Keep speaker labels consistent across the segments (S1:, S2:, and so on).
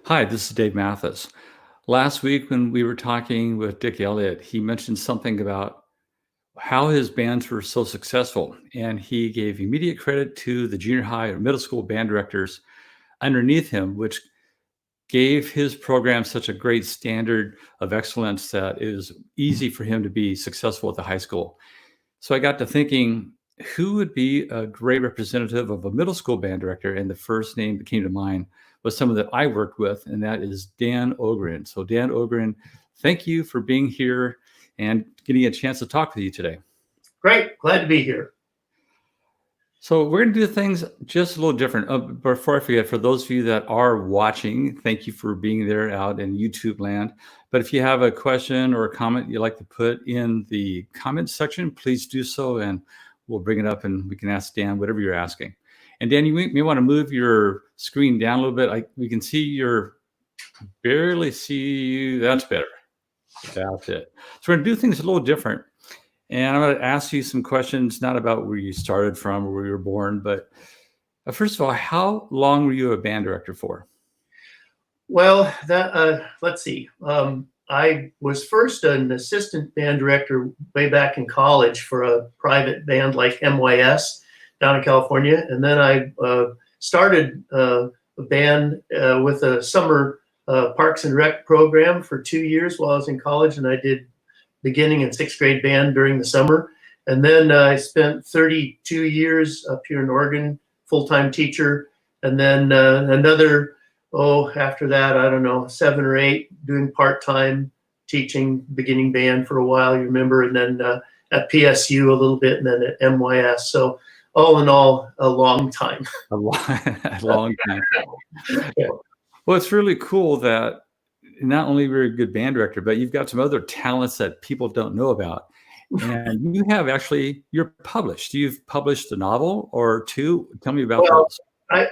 S1: Hi, this is Dave Mathis. Last week, when we were talking with Dick Elliott, he mentioned something about how his bands were so successful. And he gave immediate credit to the junior high or middle school band directors underneath him, which gave his program such a great standard of excellence that it was easy for him to be successful at the high school. So I got to thinking, who would be a great representative of a middle school band director? And the first name that came to mind was someone that I worked with, and that is Dan Ogren. So Dan Ogren, thank you for being here and getting a chance to talk with you today.
S2: Great, glad to be here.
S1: So we're going to do things just a little different. Before I forget, for those of you that are watching, thank you for being there out in YouTube land. But if you have a question or a comment you'd like to put in the comments section, please do so, and we'll bring it up and we can ask Dan whatever you're asking. And Dan, you may want to move your screen down a little bit. We can see barely see you. That's better. That's it. So we're going to do things a little different. And I'm going to ask you some questions, not about where you started from or where you were born, but first of all, how long were you a band director for?
S2: Well, let's see. I was first an assistant band director way back in college for a private band like MYS down in California. And then I started a band with a summer Parks and Rec program for 2 years while I was in college. And I did beginning and sixth grade band during the summer. And then I spent 32 years up here in Oregon, full-time teacher. And then after that, I don't know, 7 or 8 doing part-time teaching, beginning band for a while, you remember, and then at PSU a little bit, and then at MYS. So all in all, a long time.
S1: A long time. Yeah. Well, it's really cool that not only were you a good band director, but you've got some other talents that people don't know about. And you have you're published. You've published a novel or 2. Tell me about those.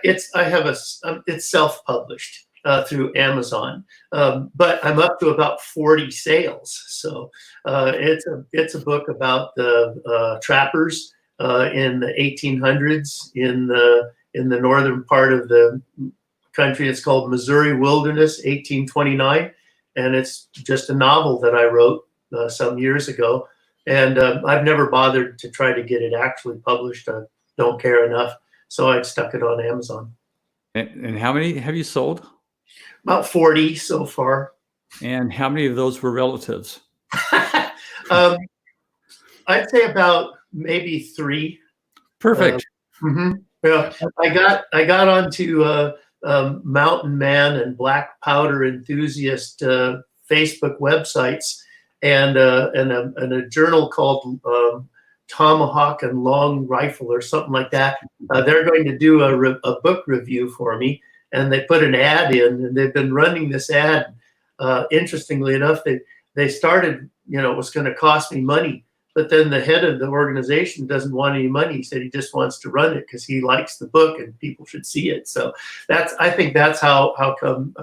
S2: It's self-published through Amazon, but I'm up to about 40 sales. So it's a book about the trappers in the 1800s in the northern part of the country. It's called Missouri Wilderness, 1829, and it's just a novel that I wrote some years ago. And I've never bothered to try to get it actually published. I don't care enough. So I stuck it on Amazon.
S1: And how many have you sold?
S2: About 40 so far.
S1: And how many of those were relatives?
S2: I'd say about maybe 3.
S1: Perfect.
S2: Yeah, I got onto Mountain Man and Black Powder Enthusiast Facebook websites, and a journal called Tomahawk and Long Rifle or something like that. They're going to do a book review for me, and they put an ad in, and they've been running this ad. Interestingly enough, they started, it was going to cost me money, but then the head of the organization doesn't want any money. He said he just wants to run it because he likes the book and people should see it. So I think that's how come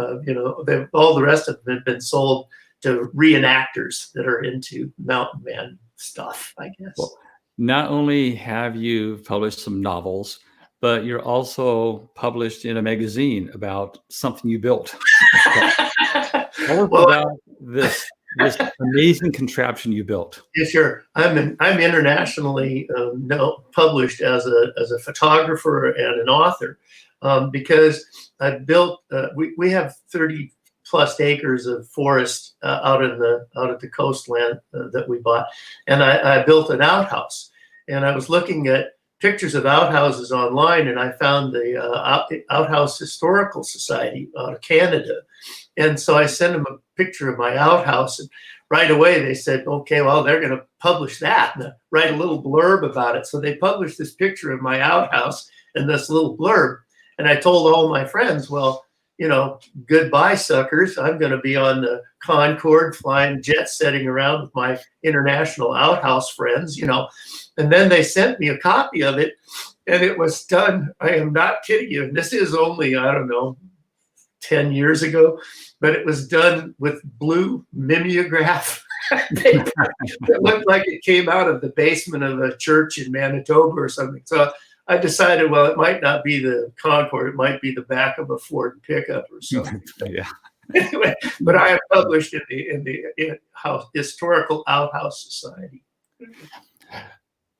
S2: all the rest of them have been sold to reenactors that are into Mountain Man stuff, I guess.
S1: Well, not only have you published some novels, but you're also published in a magazine about something you built. Tell us about this amazing contraption you built.
S2: Yeah, sure. I'm internationally published as a photographer and an author because I built. We have 30 plus acres of forest out at the coastland that we bought, and I built an outhouse. And I was looking at pictures of outhouses online, and I found the Outhouse Historical Society out of Canada. And so I sent them a picture of my outhouse, and right away they said, okay, well, they're going to publish that and write a little blurb about it. So they published this picture of my outhouse and this little blurb. And I told all my friends, well, goodbye, suckers. I'm going to be on the Concorde flying jet setting around with my international outhouse friends, And then they sent me a copy of it, and it was done. I am not kidding you. And this is only, 10 years ago, but it was done with blue mimeograph paper. It looked like it came out of the basement of a church in Manitoba or something. So I decided, well, it might not be the Concorde, it might be the back of a Ford pickup or something.
S1: Yeah.
S2: Anyway, but I have published in the Historical Outhouse Society.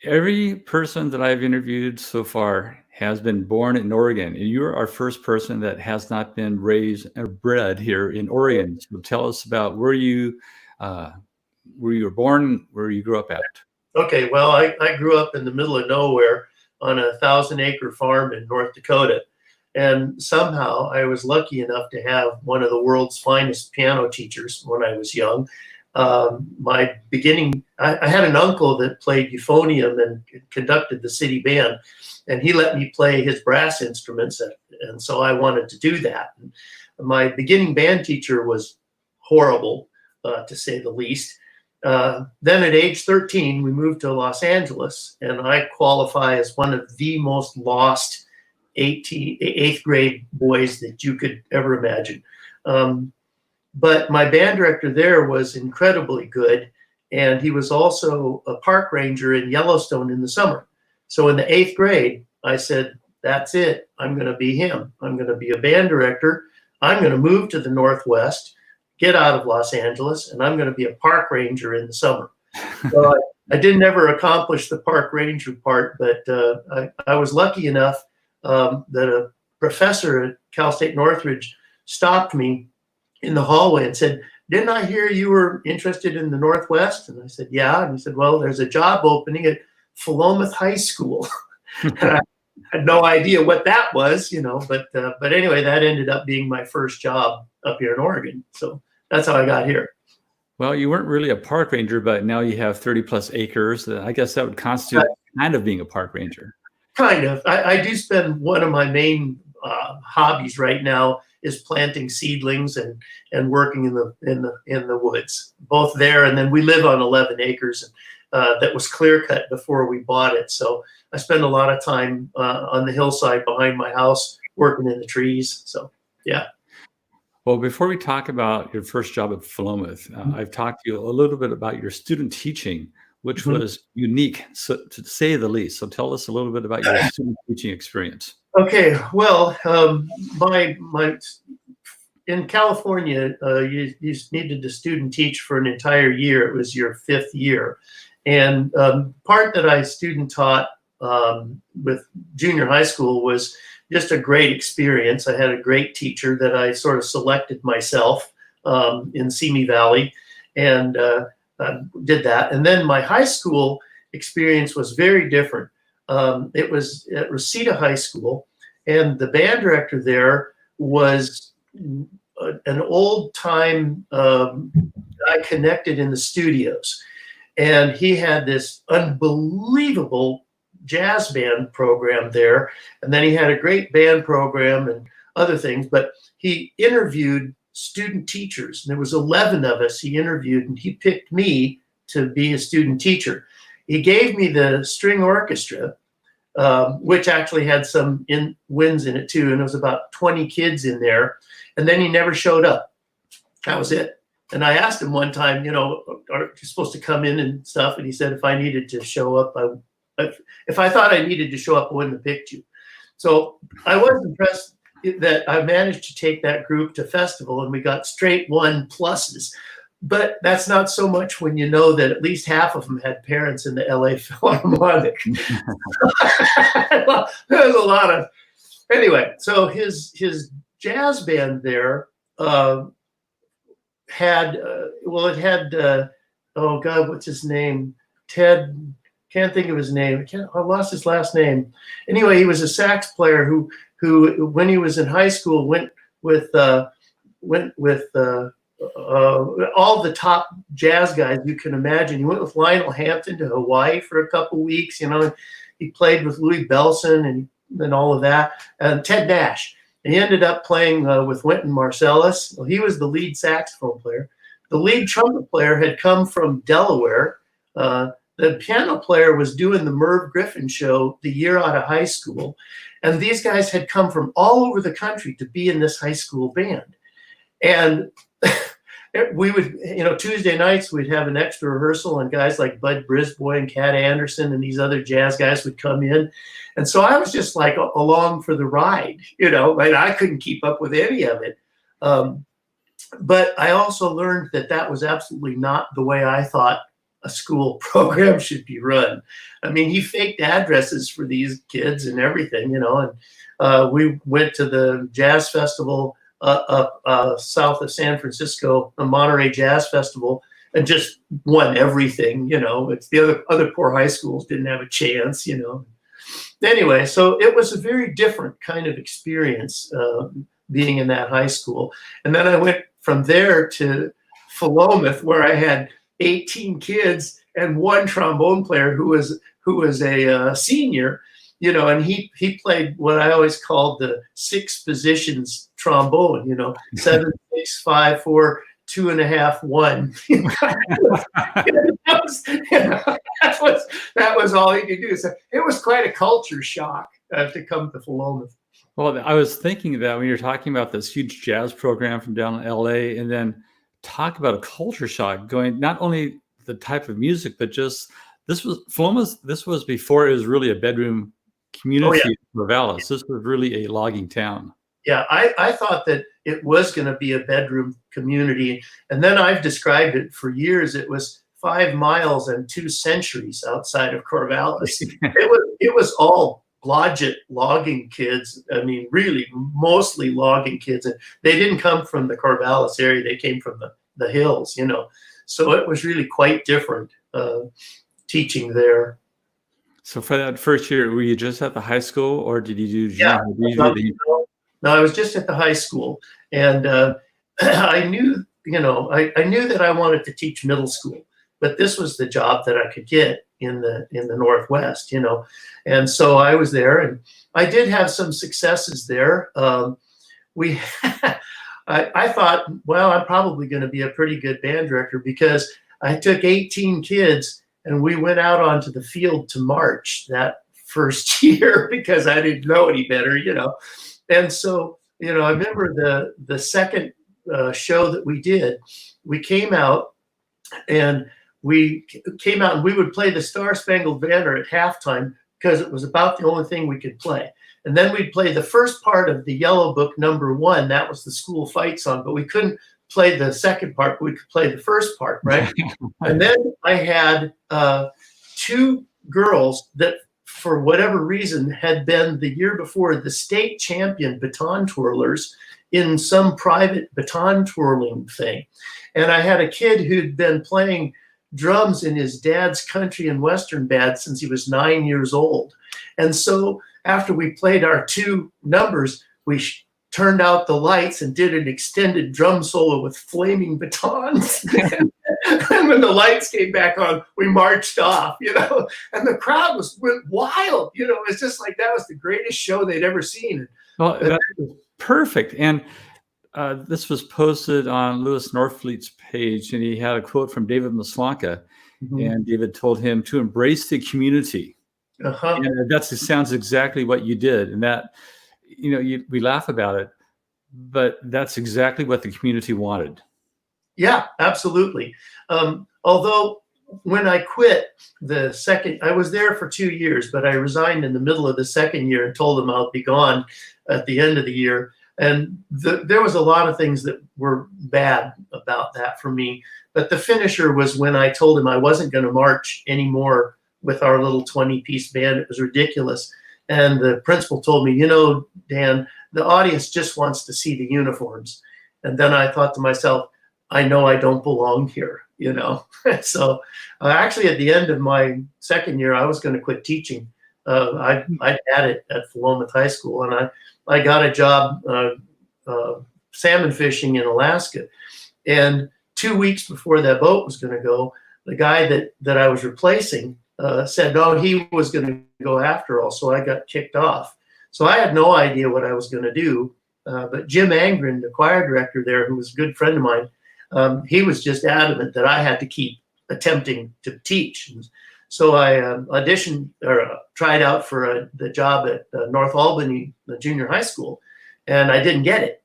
S1: Every person that I've interviewed so far has been born in Oregon, and you're our first person that has not been raised or bred here in Oregon. So tell us about where you were born, where you grew up at.
S2: Okay, well, I grew up in the middle of nowhere on a 1,000-acre farm in North Dakota. And somehow I was lucky enough to have one of the world's finest piano teachers when I was young. I had an uncle that played euphonium and conducted the city band, and he let me play his brass instruments, and so I wanted to do that. And my beginning band teacher was horrible, to say the least. Then at age 13, we moved to Los Angeles, and I qualify as one of the most lost 8th grade boys that you could ever imagine. But my band director there was incredibly good, and he was also a park ranger in Yellowstone in the summer. So in the 8th grade, I said, that's it. I'm going to be him. I'm going to be a band director. I'm going to move to the Northwest, get out of Los Angeles, and I'm going to be a park ranger in the summer. So I didn't ever accomplish the park ranger part, but I was lucky enough that a professor at Cal State Northridge stopped me in the hallway and said, didn't I hear you were interested in the Northwest? And I said, yeah. And he said, well, there's a job opening at Philomath High School. And I had no idea what that was, but anyway, that ended up being my first job up here in Oregon. So that's how I got here.
S1: Well, you weren't really a park ranger, but now you have 30 plus acres. I guess that would constitute kind of being a park ranger.
S2: Kind of. I do spend one of my main hobbies right now is planting seedlings and working in the woods, both there, and then we live on 11 acres that was clear cut before we bought it. So I spend a lot of time on the hillside behind my house working in the trees. So yeah.
S1: Well, before we talk about your first job at Philomath, I've talked to you a little bit about your student teaching, which was unique, so, to say the least. So tell us a little bit about your student teaching experience.
S2: Okay, well, in California, you needed to student teach for an entire year. It was your 5th year. And part that I student taught with junior high school was just a great experience. I had a great teacher that I sort of selected myself in Simi Valley, and did that. And then my high school experience was very different. It was at Reseda High School, and the band director there was an old-time guy connected in the studios. And he had this unbelievable jazz band program there. And then he had a great band program and other things, but he interviewed student teachers. And there was 11 of us he interviewed, and he picked me to be a student teacher. He gave me the string orchestra, which actually had some winds in it too. And it was about 20 kids in there. And then he never showed up. That was it. And I asked him one time, are you supposed to come in and stuff? And he said, if I needed to show up, if I thought I needed to show up, I wouldn't have picked you. So I was impressed that I managed to take that group to festival, and we got straight 1+. But that's not so much when you know that at least half of them had parents in the LA Philharmonic. Well, there's a lot of, anyway, so his jazz band there had, oh God, what's his name? Ted, can't think of his name. I lost his last name. Anyway, he was a sax player who when he was in high school went with all the top jazz guys you can imagine. He went with Lionel Hampton to Hawaii for a couple weeks. He played with Louis Bellson and all of that, and Ted Nash. And he ended up playing with Wynton Marsalis. Well, he was the lead saxophone player. The lead trumpet player had come from Delaware. The piano player was doing the Merv Griffin show the year out of high school. And these guys had come from all over the country to be in this high school band. And we would, Tuesday nights we'd have an extra rehearsal, and guys like Bud Brisboy and Cat Anderson and these other jazz guys would come in. And so I was just like along for the ride, and I couldn't keep up with any of it. But I also learned that was absolutely not the way I thought a school program should be run. I mean, he faked addresses for these kids and everything, and we went to the jazz festival up south of San Francisco, the Monterey Jazz Festival, and just won everything. It's the other poor high schools didn't have a chance. Anyway, so it was a very different kind of experience being in that high school. And then I went from there to Philomath, where I had 18 kids and one trombone player who was a senior. And he played what I always called the 6 positions trombone, 7, 6, 5, 4, 2.5, 1. That was all he could do. So it was quite a culture shock to come to Philomath.
S1: Well, I was thinking that when you're talking about this huge jazz program from down in LA, and then talk about a culture shock going, not only the type of music, but just Philomath, this was before it was really a bedroom community.
S2: Oh, yeah.
S1: For Corvallis. This was really a logging town.
S2: Yeah, I thought that it was going to be a bedroom community. And then I've described it for years. It was 5 miles and 2 centuries outside of Corvallis. It was all Blodgett logging kids. I mean, really, mostly logging kids. And they didn't come from the Corvallis area. They came from the hills, So it was really quite different teaching there.
S1: So for that first year, were you just at the high school, or did you do?
S2: Yeah, no, I was just at the high school, and I knew, I knew that I wanted to teach middle school, but this was the job that I could get in the Northwest, and so I was there, and I did have some successes there. I thought, well, I'm probably going to be a pretty good band director, because I took 18 kids and we went out onto the field to march that first year because I didn't know any better, And so, I remember the second show that we did, we came out and we would play the Star Spangled Banner at halftime because it was about the only thing we could play. And then we'd play the first part of the Yellow Book #1. That was the school fight song, but we couldn't play the second part. We could play the first part, right? And then I had 2 girls that, for whatever reason, had been the year before the state champion baton twirlers in some private baton twirling thing. And I had a kid who'd been playing drums in his dad's country and western band since he was 9 years old. And so after we played our 2 numbers, we turned out the lights and did an extended drum solo with flaming batons. And when the lights came back on, we marched off, and the crowd went wild. It's just like that was the greatest show they'd ever seen.
S1: Well, that was perfect. And this was posted on Louis Northfleet's page, and he had a quote from David Maslanka, and David told him to embrace the community. And that sounds exactly what you did. And that, we laugh about it, but that's exactly what the community wanted.
S2: Yeah, absolutely. Although when I quit the second, I was there for 2 years, but I resigned in the middle of the second year and told them I'll be gone at the end of the year. And there was a lot of things that were bad about that for me. But the finisher was when I told him I wasn't going to march anymore with our little 20-piece band. It was ridiculous. And the principal told me, Dan, the audience just wants to see the uniforms. And then I thought to myself, I know I don't belong here, So actually at the end of my second year, I was going to quit teaching. I had it at Philomath High School, and I got a job salmon fishing in Alaska. And 2 weeks before that boat was going to go, the guy that I was replacing said, no, he was going to go after all. So I got kicked off. So I had no idea what I was going to do. But Jim Angren, the choir director there, who was a good friend of mine, he was just adamant that I had to keep attempting to teach. And so I auditioned or tried out for the job at North Albany, the junior high school, and I didn't get it.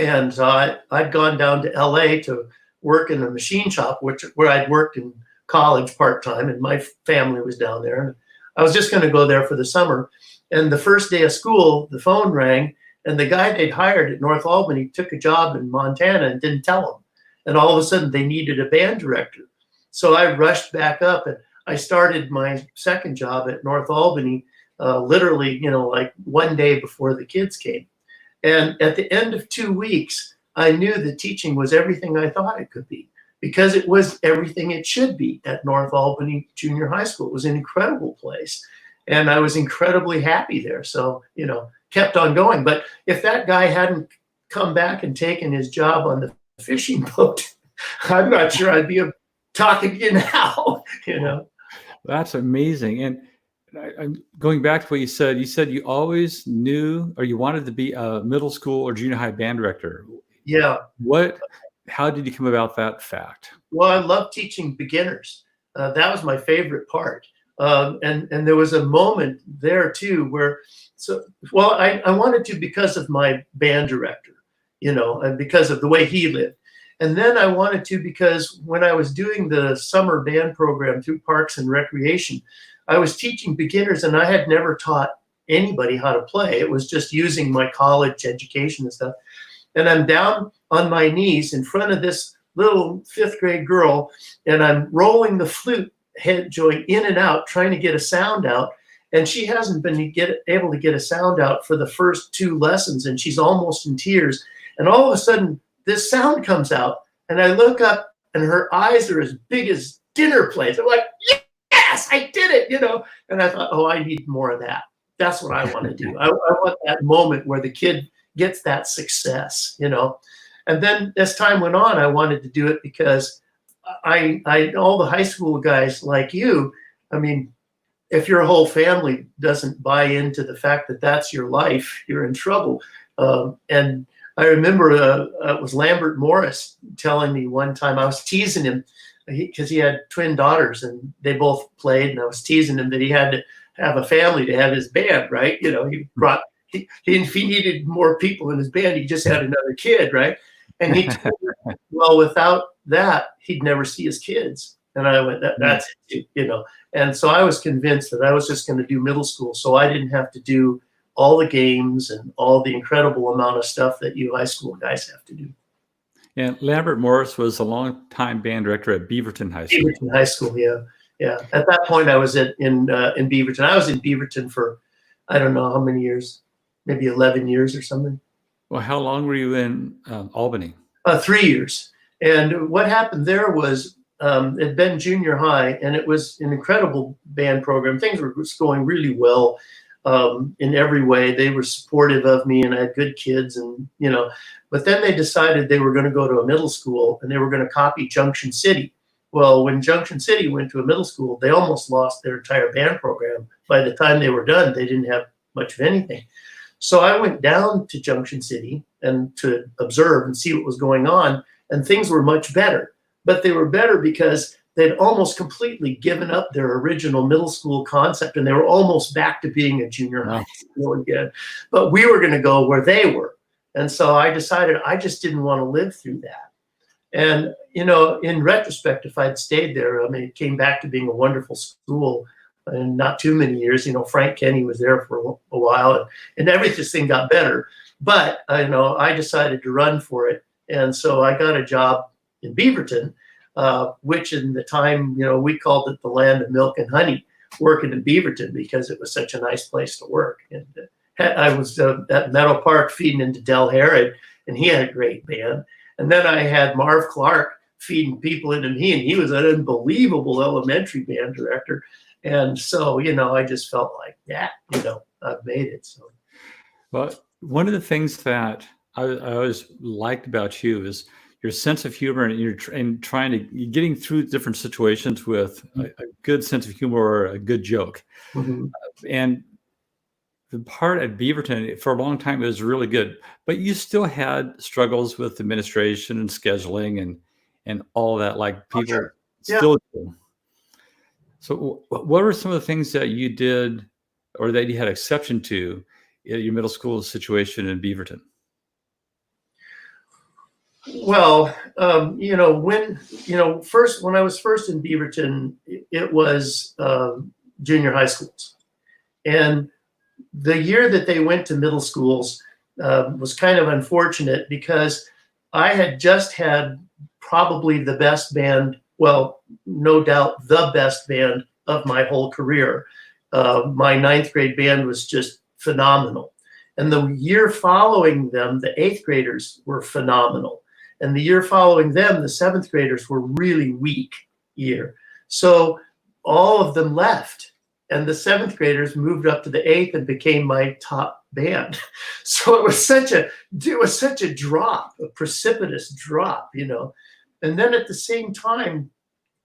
S2: And so I'd gone down to LA to work in a machine shop, where I'd worked in college part-time, and my family was down there. And I was just going to go there for the summer. And the first day of school, the phone rang, and the guy they'd hired at North Albany took a job in Montana and didn't tell them. And all of a sudden they needed a band director. So I rushed back up, and I started my second job at North Albany, literally, like one day before the kids came. And at the end of 2 weeks, I knew that teaching was everything I thought it could be, because it was everything it should be at North Albany Junior High School. It was an incredible place, and I was incredibly happy there. So, kept on going. But if that guy hadn't come back and taken his job on the fishing boat, I'm not sure I'd be talking to you now.
S1: That's amazing. And I'm going back to what you said. You said you always knew, or you wanted to be a middle school or junior high band director.
S2: Yeah.
S1: How did you come about that fact?
S2: Well, I love teaching beginners. That was my favorite part. And there was a moment there too where, I wanted to because of my band director, and because of the way he lived. And then I wanted to because when I was doing the summer band program through Parks and Recreation, I was teaching beginners, and I had never taught anybody how to play. It was just using my college education and stuff. And I'm down on my knees in front of this little 5th grade girl, and I'm rolling the flute head joint in and out, trying to get a sound out. And she hasn't been able to get a sound out for the first 2 lessons, and she's almost in tears. And all of a sudden, this sound comes out, and I look up, and her eyes are as big as dinner plates. I'm like, yes, I did it, And I thought, oh, I need more of that. That's what I want to do. I want that moment where the kid gets that success, And then as time went on, I wanted to do it because all the high school guys like you, I mean, if your whole family doesn't buy into the fact that that's your life, you're in trouble. And I remember it was Lambert Morris telling me one time, I was teasing him because he had twin daughters and they both played, and I was teasing him that he had to have a family to have his band, right? He needed more people in his band. He just had another kid, right? And he told me, well, without that, he'd never see his kids. And I went, that's it, And so I was convinced that I was just going to do middle school, so I didn't have to do all the games and all the incredible amount of stuff that you high school guys have to do.
S1: And Lambert Morris was a long-time band director at Beaverton High School.
S2: Beaverton High School, yeah. At that point, I was in Beaverton. I was in Beaverton for, I don't know how many years, maybe 11 years or something.
S1: Well, how long were you in Albany?
S2: 3 years. And what happened there was it had been junior high, and it was an incredible band program. Things were going really well in every way. They were supportive of me, and I had good kids, and but then they decided they were going to go to a middle school, and they were going to copy Junction City. Well, when Junction City went to a middle school, they almost lost their entire band program. By the time they were done, they didn't have much of anything. So I went down to Junction City and to observe and see what was going on, and things were much better. But they were better because they'd almost completely given up their original middle school concept, and they were almost back to being a junior high school again. But we were going to go where they were. And so I decided I just didn't want to live through that. And, in retrospect, if I'd stayed there, I mean, it came back to being a wonderful school in not too many years. Frank Kenny was there for a while, and everything got better. But, I decided to run for it. And so I got a job in Beaverton, which in the time, we called it the land of milk and honey, working in Beaverton because it was such a nice place to work. And I was at Meadow Park feeding into Del Herod, and he had a great band. And then I had Marv Clark feeding people into me, and he was an unbelievable elementary band director. And so, I just felt like, I've made it. So,
S1: well, one of the things that I always liked about you is your sense of humor, and you're getting through different situations with a good sense of humor or a good joke.
S2: Mm-hmm.
S1: And the part at Beaverton for a long time was really good, but you still had struggles with administration and scheduling and all that, like people still do. So what were some of the things that you did or that you had exception to in your middle school situation in Beaverton?
S2: Well, when I was first in Beaverton, it was junior high schools. And the year that they went to middle schools was kind of unfortunate because I had just had probably the best band, well, no doubt the best band of my whole career. My ninth grade band was just phenomenal. And the year following them, the eighth graders were phenomenal. And the year following them, the seventh graders were really weak year. So all of them left. And the seventh graders moved up to the eighth and became my top band. So it was such a drop, a precipitous drop, And then at the same time,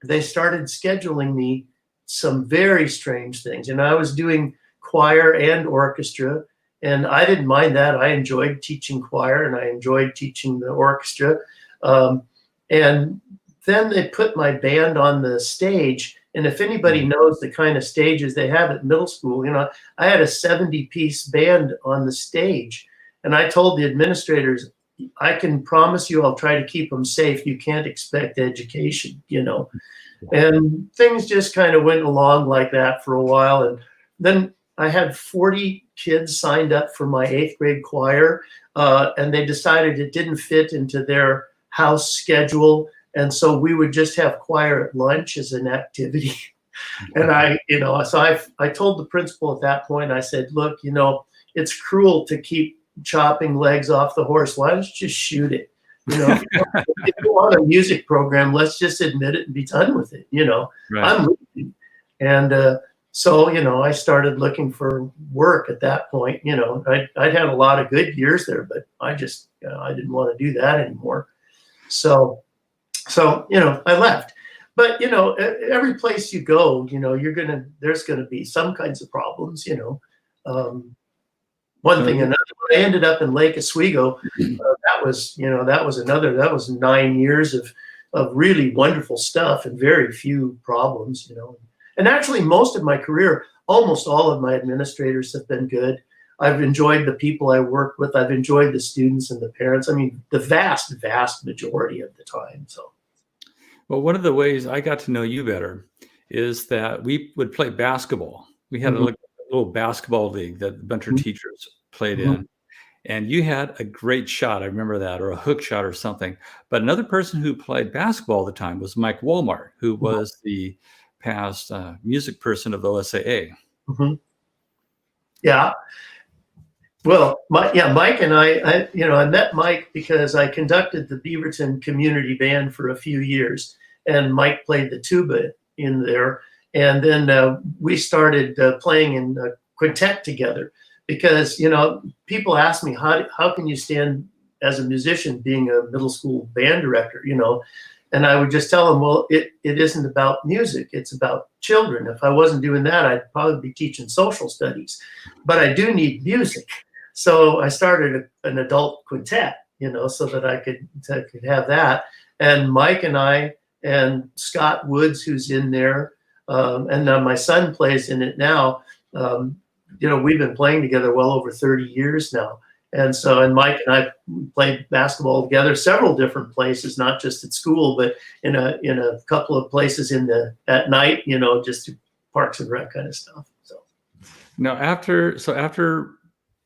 S2: they started scheduling me some very strange things. And I was doing choir and orchestra, and I didn't mind that. I enjoyed teaching choir and I enjoyed teaching the orchestra. And then they put my band on the stage. And if anybody knows the kind of stages they have at middle school, I had a 70-piece band on the stage. And I told the administrators, I can promise you I'll try to keep them safe. You can't expect education, And things just kind of went along like that for a while. And then I had 40 kids signed up for my eighth grade choir, and they decided it didn't fit into their house schedule. And so we would just have choir at lunch as an activity. And I told the principal at that point, I said, look, it's cruel to keep chopping legs off the horse. Why don't you just shoot it? If you want a music program, let's just admit it and be done with it.
S1: Right.
S2: I'm leaving. And so, I started looking for work at that point. I'd had a lot of good years there, but I just, I didn't want to do that anymore. So, I left. But, every place you go, there's going to be some kinds of problems, one thing another. When I ended up in Lake Oswego, that was 9 years of really wonderful stuff and very few problems, And actually, most of my career, almost all of my administrators have been good. I've enjoyed the people I work with. I've enjoyed the students and the parents. I mean, the vast, vast majority of the time. So,
S1: well, one of the ways I got to know you better is that we would play basketball. We had a little basketball league that a bunch of teachers played in. And you had a great shot. I remember that, or a hook shot or something. But another person who played basketball all the time was Mike Walmart, who was the past music person of the OSAA.
S2: Yeah. Well, Mike and I met Mike because I conducted the Beaverton Community Band for a few years, and Mike played the tuba in there. And then we started playing in a quintet together because, people ask me, how can you stand as a musician being a middle school band director, And I would just tell them, well, it isn't about music. It's about children. If I wasn't doing that, I'd probably be teaching social studies. But I do need music. So I started an adult quintet, so that I could have that. And Mike and I and Scott Woods, who's in there, and now my son plays in it now. We've been playing together well over 30 years now. And Mike and I played basketball together several different places, not just at school, but in a couple of places at night, just parks and rec kind of stuff. So
S1: now after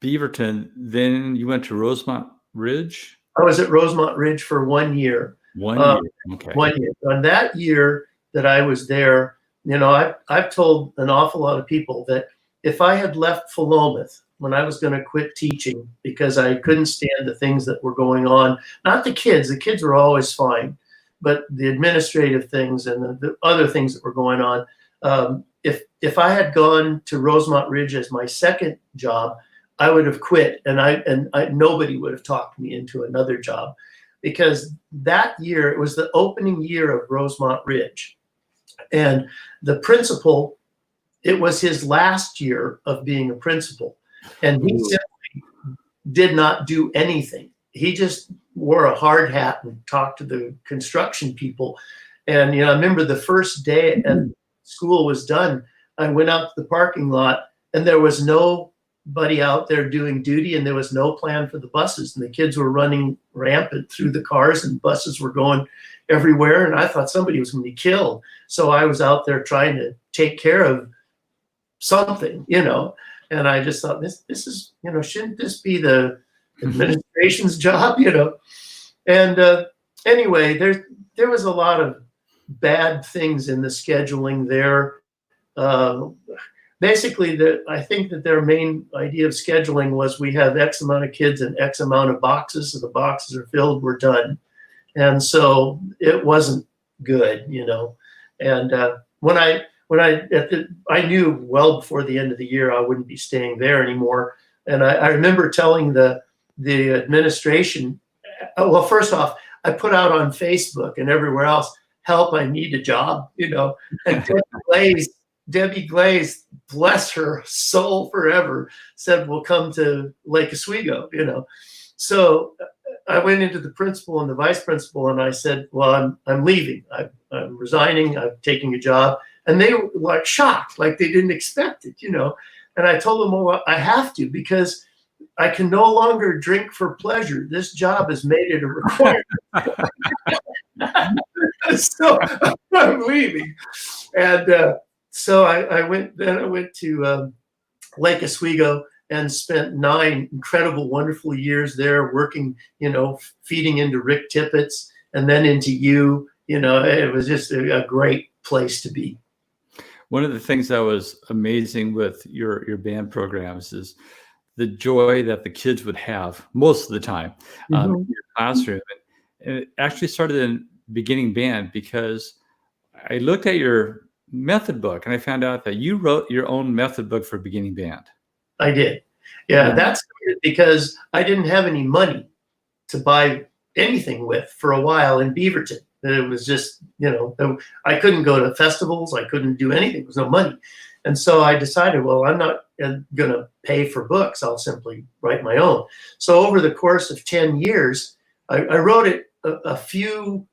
S1: Beaverton, then you went to Rosemont Ridge?
S2: I was at Rosemont Ridge for 1 year.
S1: 1 year, okay.
S2: 1 year. On that year that I was there, I've told an awful lot of people that if I had left Philomath when I was going to quit teaching because I couldn't stand the things that were going on, not the kids were always fine, but the administrative things and the other things that were going on. If I had gone to Rosemont Ridge as my second job, I would have quit, and nobody would have talked me into another job, because that year, it was the opening year of Rosemont Ridge. And the principal, it was his last year of being a principal. And he simply did not do anything. He just wore a hard hat and talked to the construction people. And, I remember the first day and school was done, I went out to the parking lot and there was no buddy out there doing duty, and there was no plan for the buses, and the kids were running rampant through the cars, and buses were going everywhere, and I thought somebody was going to be killed. So I was out there trying to take care of something, and I just thought, this is, shouldn't this be the administration's job, And anyway, there was a lot of bad things in the scheduling there. Basically, I think that their main idea of scheduling was we have X amount of kids and X amount of boxes. So the boxes are filled, we're done. And so it wasn't good, And I knew well before the end of the year I wouldn't be staying there anymore. And I remember telling the administration, well, first off, I put out on Facebook and everywhere else, help, I need a job, And Debbie Glaze, bless her soul forever, said, we'll come to Lake Oswego, So I went into the principal and the vice principal and I said, well, I'm leaving. I'm resigning. I'm taking a job. And they were like shocked, like they didn't expect it, And I told them, well, I have to, because I can no longer drink for pleasure. This job has made it a requirement. So I'm leaving. And so I went to Lake Oswego and spent 9 incredible, wonderful years there working, feeding into Rick Tippett's and then into you. It was just a great place to be.
S1: One of the things that was amazing with your band programs is the joy that the kids would have most of the time in your classroom. And it actually started in beginning band because I looked at your method book and I found out that you wrote your own method book for beginning band. I
S2: did. Yeah, that's because I didn't have any money to buy anything with for a while in Beaverton. It was just, I couldn't go to festivals. I couldn't do anything. There was no money. And so I decided, well, I'm not going to pay for books. I'll simply write my own. So over the course of 10 years, I wrote it a few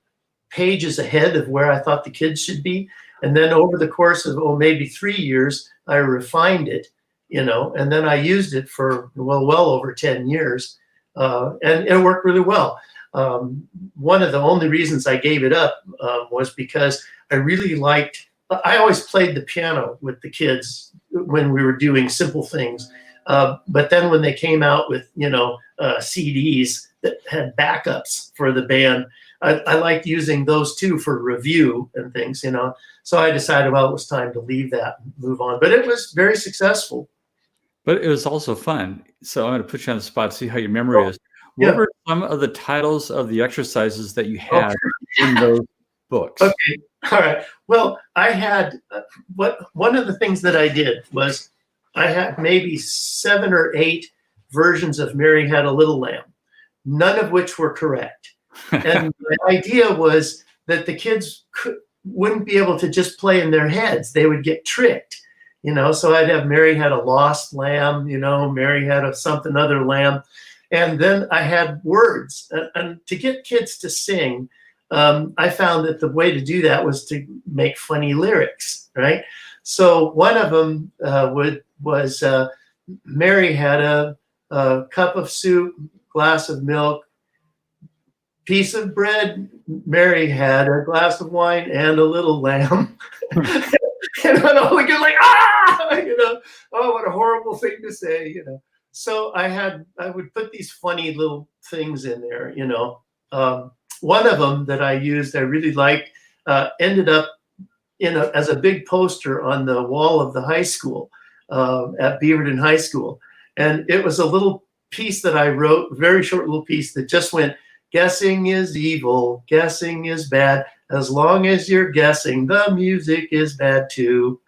S2: pages ahead of where I thought the kids should be. And then over the course of, maybe 3 years, I refined it, and then I used it for, well over 10 years. And it worked really well. One of the only reasons I gave it up was because I really I always played the piano with the kids when we were doing simple things. But then when they came out with, CDs that had backups for the band, I liked using those too for review and things, So I decided, well, it was time to leave that and move on. But it was very successful.
S1: But it was also fun. So I'm going to put you on the spot, see how your memory is. What were some of the titles of the exercises that you had in those books?
S2: Okay. All right. Well, I had one of the things that I did was I had maybe 7 or 8 versions of Mary Had a Little Lamb, none of which were correct. And the idea was that the kids wouldn't be able to just play in their heads. They would get tricked, So I'd have Mary Had a Lost Lamb, Mary Had a something other lamb. And then I had words. And to get kids to sing, I found that the way to do that was to make funny lyrics, right? So one of them was Mary had a cup of soup, glass of milk, piece of bread. Mary had a glass of wine and a little lamb. And all the kids like, oh, what a horrible thing to say, So I would put these funny little things in there, One of them that I used, I really liked, ended up as a big poster on the wall of the high school at Beaverton High School. And it was a little piece that I wrote, a very short little piece that just went, guessing is evil, guessing is bad. As long as you're guessing, the music is bad too.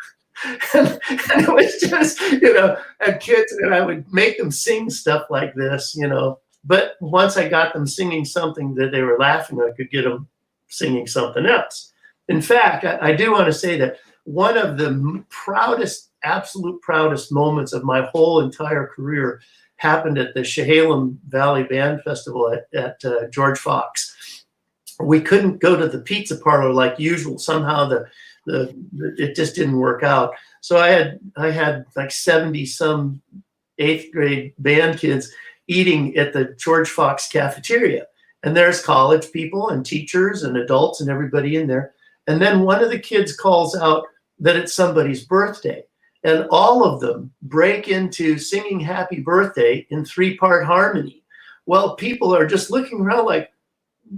S2: And it was just, and kids, and I would make them sing stuff like this, But once I got them singing something that they were laughing, I could get them singing something else. In fact, I do want to say that one of the absolute proudest moments of my whole entire career happened at the Chehalem Valley Band Festival at George Fox. We couldn't go to the pizza parlor like usual. Somehow it just didn't work out. So I had like 70 some 8th grade band kids eating at the George Fox cafeteria. And there's college people and teachers and adults and everybody in there. And then one of the kids calls out that it's somebody's birthday. And all of them break into singing happy birthday in 3-part harmony. Well, people are just looking around like,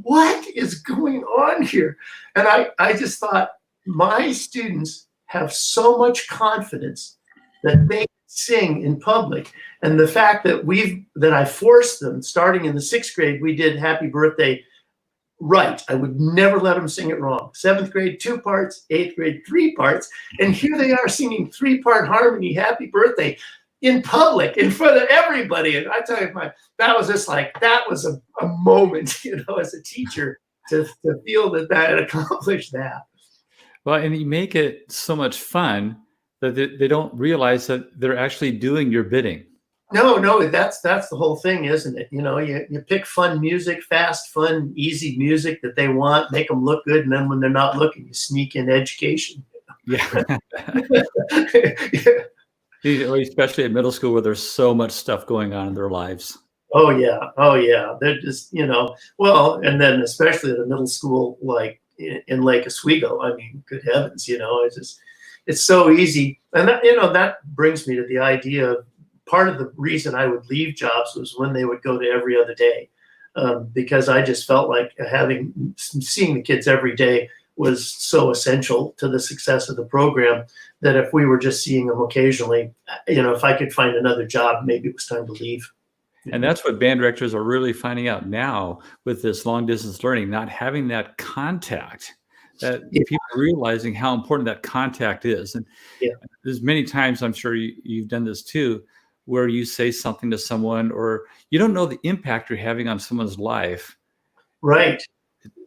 S2: what is going on here? And I just thought, my students have so much confidence that they sing in public. And the fact that I forced them, starting in the 6th grade, we did happy birthday right. I would never let them sing it wrong. 7th grade, 2 parts, 8th grade, 3 parts. And here they are singing 3-part harmony, happy birthday in public, in front of everybody. And I tell you, that was just like, that was a moment, as a teacher to feel that had accomplished that.
S1: Well, and you make it so much fun that they don't realize that they're actually doing your bidding.
S2: No, that's the whole thing, isn't it? You pick fun music, fast, fun, easy music that they want, make them look good, and then when they're not looking, you sneak in education.
S1: Yeah. Especially at middle school where there's so much stuff going on in their lives.
S2: Oh yeah. They're just, well, and then especially at a middle school like in Lake Oswego, I mean, good heavens, it's so easy. And that brings me to the idea of part of the reason I would leave jobs was when they would go to every other day, because I just felt like seeing the kids every day was so essential to the success of the program that if we were just seeing them occasionally, if I could find another job, maybe it was time to leave.
S1: And that's what band directors are really finding out now with this long distance learning, not having that contact, that people are realizing how important that contact is. And there's many times, I'm sure you've done this too, where you say something to someone or you don't know the impact you're having on someone's life.
S2: Right.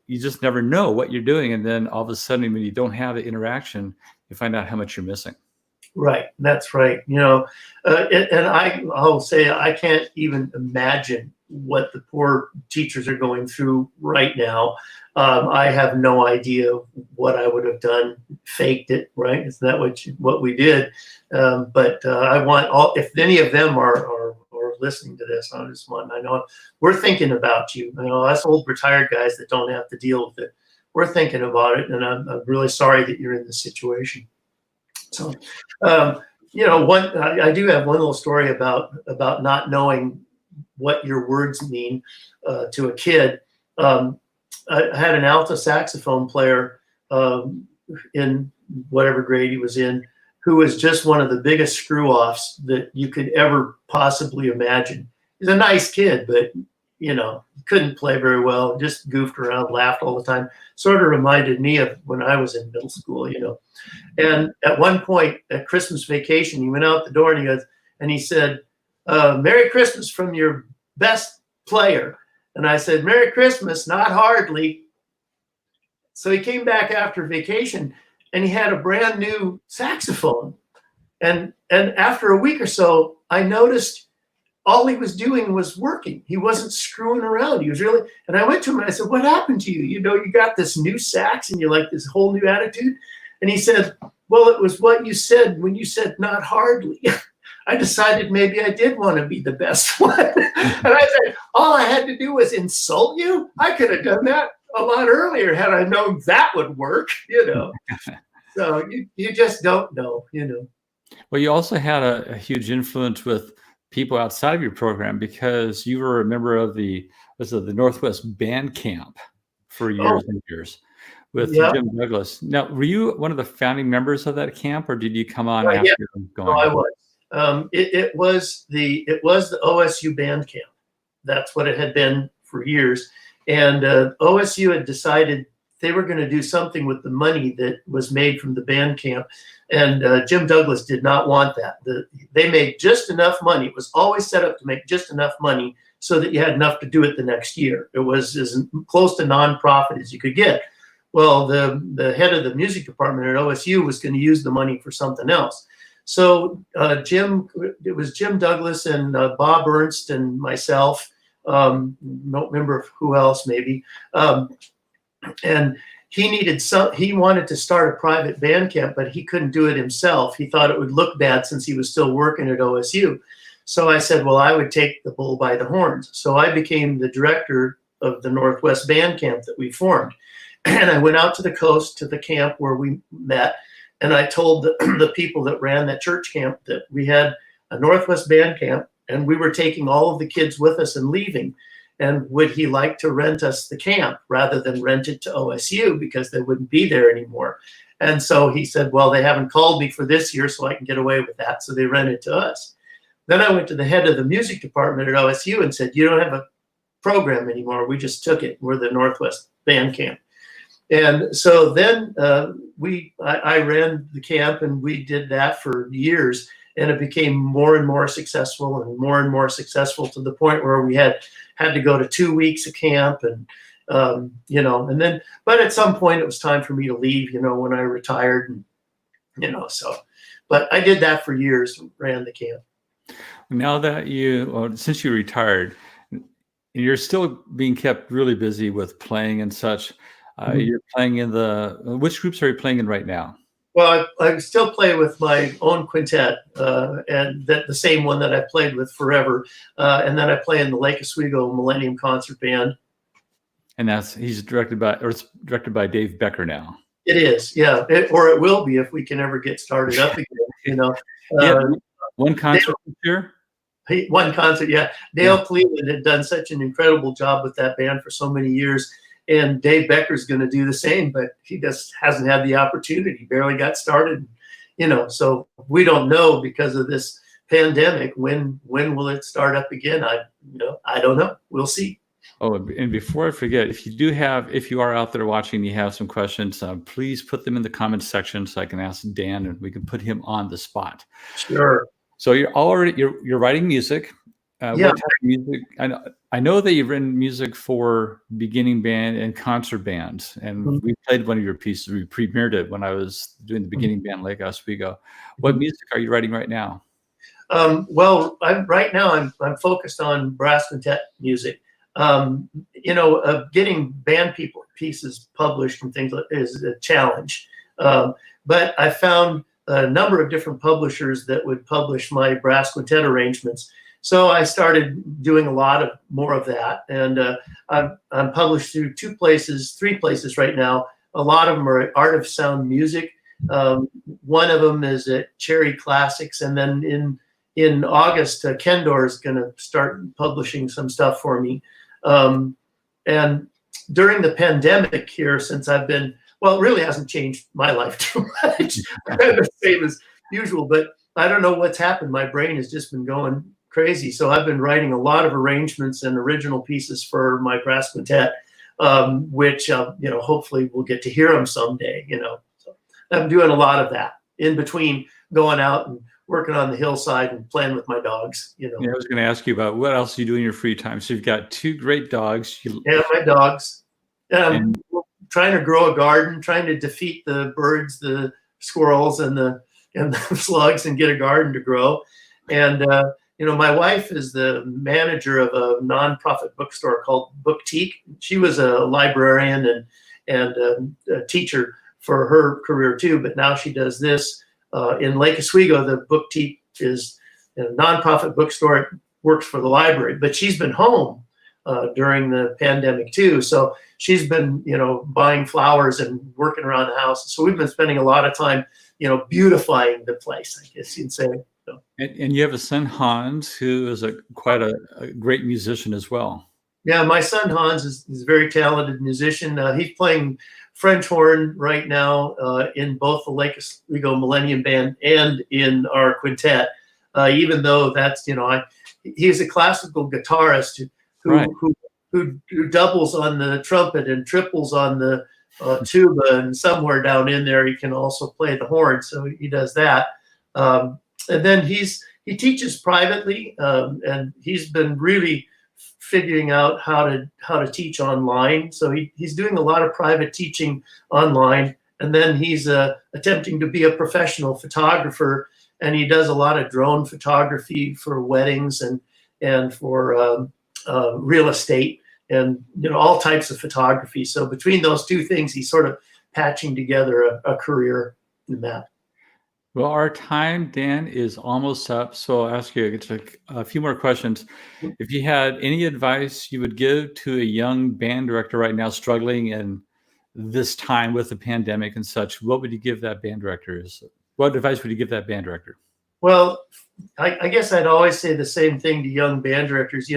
S1: You just never know what you're doing. And then all of a sudden, when you don't have the interaction, you find out how much you're missing.
S2: Right. That's right. And I'll say I can't even imagine what the poor teachers are going through right now. I have no idea what I would have done, faked it, right? Isn't that what we did? But I want if any of them are listening to this, I know we're thinking about you. Us old retired guys that don't have to deal with it, we're thinking about it. And I'm really sorry that you're in this situation. So, I do have one little story about not knowing what your words mean to a kid. I had an alto saxophone player in whatever grade he was in, who was just one of the biggest screw-offs that you could ever possibly imagine. He's a nice kid, but couldn't play very well, just goofed around, laughed all the time. Sort of reminded me of when I was in middle school, And at one point at Christmas vacation, he went out the door and he said, "Merry Christmas from your best player." And I said, "Merry Christmas, not hardly." So he came back after vacation and he had a brand new saxophone. And after a week or so, I noticed all he was doing was working. He wasn't screwing around. He was really, and I went to him and I said, "What happened to you? You got this new sax and you like this whole new attitude?" And he said, "Well, it was what you said when you said not hardly." I decided maybe I did want to be the best one. And I said, all I had to do was insult you. I could have done that a lot earlier had I known that would work, So you just don't know,
S1: Well, you also had a huge influence with people outside of your program because you were a member of the Northwest Band Camp for years and years with Jim Douglas. Now, were you one of the founding members of that camp, or did you come on after going?
S2: No, I was. It was the OSU Band Camp. That's what it had been for years. And OSU had decided they were going to do something with the money that was made from the band camp. And Jim Douglas did not want that. They made just enough money. It was always set up to make just enough money so that you had enough to do it the next year. It was as close to nonprofit as you could get. Well, the head of the music department at OSU was going to use the money for something else. So it was Jim Douglas and Bob Ernst and myself. Don't remember who else maybe. And he wanted to start a private band camp, but he couldn't do it himself. He thought it would look bad since he was still working at OSU. So I said, well, I would take the bull by the horns. So I became the director of the Northwest Band Camp that we formed. And I went out to the coast to the camp where we met. And I told the people that ran that church camp that we had a Northwest Band Camp and we were taking all of the kids with us and leaving. And would he like to rent us the camp rather than rent it to OSU because they wouldn't be there anymore? And so he said, well, they haven't called me for this year, so I can get away with that. So they rented to us. Then I went to the head of the music department at OSU and said, you don't have a program anymore. We just took it. We're the Northwest Band Camp. And so then I ran the camp and we did that for years. And it became more and more successful to the point where we had to go to 2 weeks of camp and, and then, but at some point it was time for me to leave, when I retired and, but I did that for years, ran the camp.
S1: Now that since you retired, you're still being kept really busy with playing and such. You're playing in which groups are you playing in right now?
S2: Well, I still play with my own quintet, and the same one that I played with forever. And then I play in the Lake Oswego Millennium Concert Band. And
S1: it's directed by Dave Becker now.
S2: It is, yeah. Or it will be if we can ever get started up again,
S1: One concert this year?
S2: One concert, yeah. Dale Cleveland had done such an incredible job with that band for so many years. And Dave Becker's going to do the same, but he just hasn't had the opportunity. He barely got started, so we don't know because of this pandemic, when will it start up again? I don't know. We'll see.
S1: Oh, and before I forget, if you are out there watching, and you have some questions, please put them in the comments section so I can ask Dan and we can put him on the spot.
S2: Sure.
S1: So you're writing music. What type of music? I know that you've written music for beginning band and concert bands, and we played one of your pieces. We premiered it when I was doing the beginning band, Lake Oswego. What music are you writing right now?
S2: Well, right now I'm focused on brass quintet music. Getting band pieces published and things is a challenge. But I found a number of different publishers that would publish my brass quintet arrangements. So I started doing a lot more of that, and I'm published through 3 places right now. A lot of them are at Art of Sound Music. One of them is at Cherry Classics, and then in August, Kendor is going to start publishing some stuff for me. And during the pandemic here, since it really hasn't changed my life too much. The same as usual, but I don't know what's happened. My brain has just been going crazy. So I've been writing a lot of arrangements and original pieces for my brass quintet, which, hopefully we'll get to hear them someday, So I'm doing a lot of that in between going out and working on the hillside and playing with my dogs,
S1: Yeah, I was going to ask you about what else you do in your free time. So you've got 2 great dogs.
S2: Yeah, my dogs. And I'm trying to grow a garden, trying to defeat the birds, the squirrels, and the slugs, and get a garden to grow. And my wife is the manager of a nonprofit bookstore called Boutique. She was a librarian and a teacher for her career too, but now she does this in Lake Oswego. The Boutique is a nonprofit bookstore. It works for the library, but she's been home during the pandemic too. So she's been, buying flowers and working around the house. So we've been spending a lot of time, beautifying the place, I guess you'd say. So.
S1: And you have a son, Hans, who is quite a great musician as well.
S2: Yeah, my son, Hans, is a very talented musician. He's playing French horn right now in both the Lake Oswego Millennium Band and in our quintet, even though that's, he's a classical guitarist who doubles on the trumpet and triples on the tuba, and somewhere down in there he can also play the horn. So he does that. And then he teaches privately, and he's been really figuring out how to teach online. So he's doing a lot of private teaching online, and then he's attempting to be a professional photographer, and he does a lot of drone photography for weddings and for real estate and all types of photography. So between those 2 things, he's sort of patching together a career in that.
S1: Well, our time, Dan, is almost up. So I'll ask you a few more questions. If you had any advice you would give to a young band director right now struggling in this time with the pandemic and such, what would you give that band director? What advice would you give that band director?
S2: Well, I guess I'd always say the same thing to young band directors.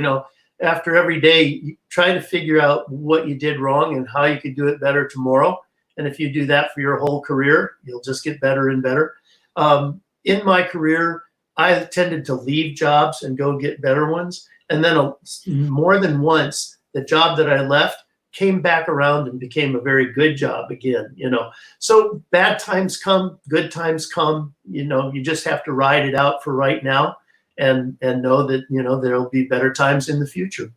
S2: After every day, you try to figure out what you did wrong and how you could do it better tomorrow. And if you do that for your whole career, you'll just get better and better. In my career, I tended to leave jobs and go get better ones. And then more than once, the job that I left came back around and became a very good job again. So bad times come, good times come. You just have to ride it out for right now, and know that there'll be better times in the future.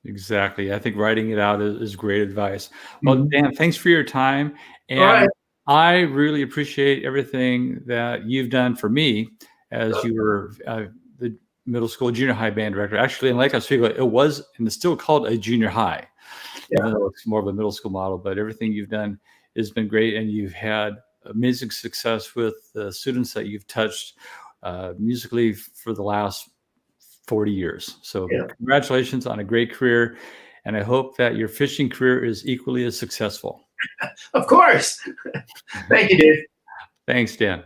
S1: Exactly. I think writing it out is great advice. Well, Dan, thanks for your time.
S2: All right.
S1: And I really appreciate everything that you've done for me as you were the middle school, junior high band director. Actually, in Lake Oswego, it was and it's still called a junior high, even though it's more of a middle school model. But everything you've done has been great, and you've had amazing success with the students that you've touched musically for the last 40 years. So congratulations on a great career. And I hope that your fishing career is equally as successful.
S2: Of course. Thank you, Dave.
S1: Thanks, Dan.